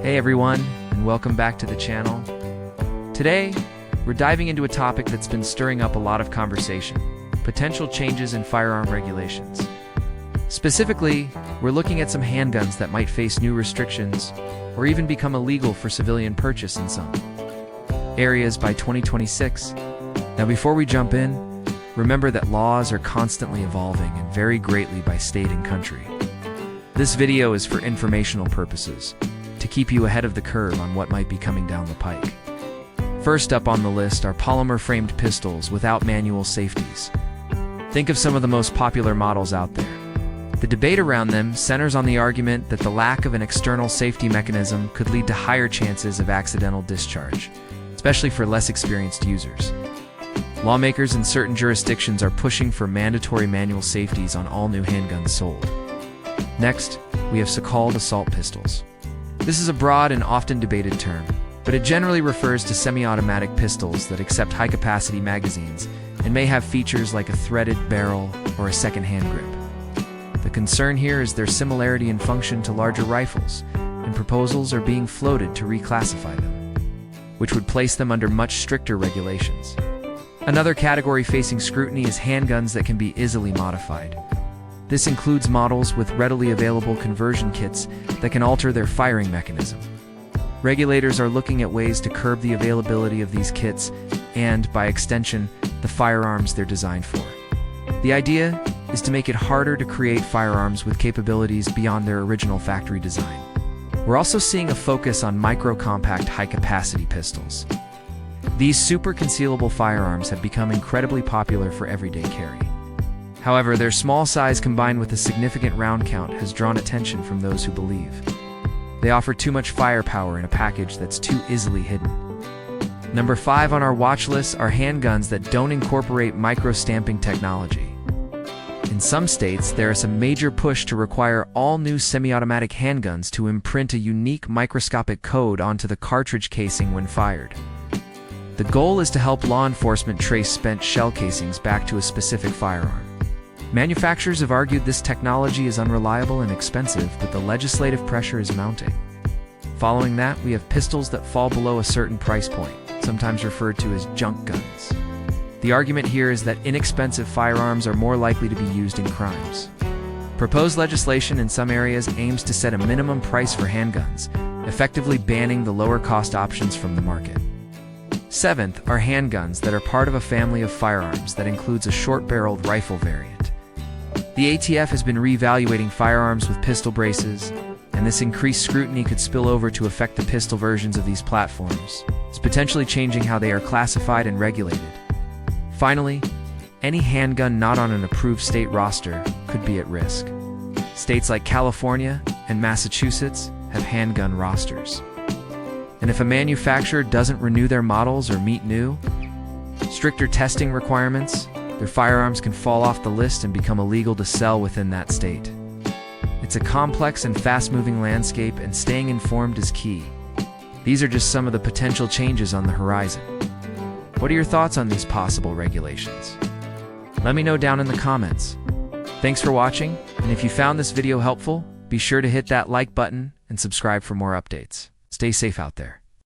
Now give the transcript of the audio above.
Hey everyone, and welcome back to the channel. Today, we're diving into a topic that's been stirring up a lot of conversation: potential changes in firearm regulations. Specifically, we're looking at some handguns that might face new restrictions or even become illegal for civilian purchase in some areas by 2026. Now before we jump in, remember that laws are constantly evolving and vary greatly by state and country. This video is for informational purposes, to keep you ahead of the curve on what might be coming down the pike. First up on the list are polymer-framed pistols without manual safeties. Think of some of the most popular models out there. The debate around them centers on the argument that the lack of an external safety mechanism could lead to higher chances of accidental discharge, especially for less experienced users. Lawmakers in certain jurisdictions are pushing for mandatory manual safeties on all new handguns sold. Next, we have so-called assault pistols. This is a broad and often debated term, but it generally refers to semi-automatic pistols that accept high-capacity magazines and may have features like a threaded barrel or a second hand grip. The concern here is their similarity in function to larger rifles, and proposals are being floated to reclassify them, which would place them under much stricter regulations. Another category facing scrutiny is handguns that can be easily modified. This includes models with readily available conversion kits that can alter their firing mechanism. Regulators are looking at ways to curb the availability of these kits and, by extension, the firearms they're designed for. The idea is to make it harder to create firearms with capabilities beyond their original factory design. We're also seeing a focus on micro-compact high-capacity pistols. These super concealable firearms have become incredibly popular for everyday carry. However, their small size combined with a significant round count has drawn attention from those who believe they offer too much firepower in a package that's too easily hidden. Number 5 on our watch list are handguns that don't incorporate micro-stamping technology. In some states, there is a major push to require all new semi-automatic handguns to imprint a unique microscopic code onto the cartridge casing when fired. The goal is to help law enforcement trace spent shell casings back to a specific firearm. Manufacturers have argued this technology is unreliable and expensive, but the legislative pressure is mounting. Following that, we have pistols that fall below a certain price point, sometimes referred to as junk guns. The argument here is that inexpensive firearms are more likely to be used in crimes. Proposed legislation in some areas aims to set a minimum price for handguns, effectively banning the lower-cost options from the market. 7th are handguns that are part of a family of firearms that includes a short-barreled rifle variant. The ATF has been reevaluating firearms with pistol braces, and this increased scrutiny could spill over to affect the pistol versions of these platforms. It's potentially changing how they are classified and regulated. Finally, any handgun not on an approved state roster could be at risk. States like California and Massachusetts have handgun rosters. And if a manufacturer doesn't renew their models or meet new, stricter testing requirements, their firearms can fall off the list and become illegal to sell within that state. It's a complex and fast-moving landscape, and staying informed is key. These are just some of the potential changes on the horizon. What are your thoughts on these possible regulations? Let me know down in the comments. Thanks for watching, and if you found this video helpful, be sure to hit that like button and subscribe for more updates. Stay safe out there.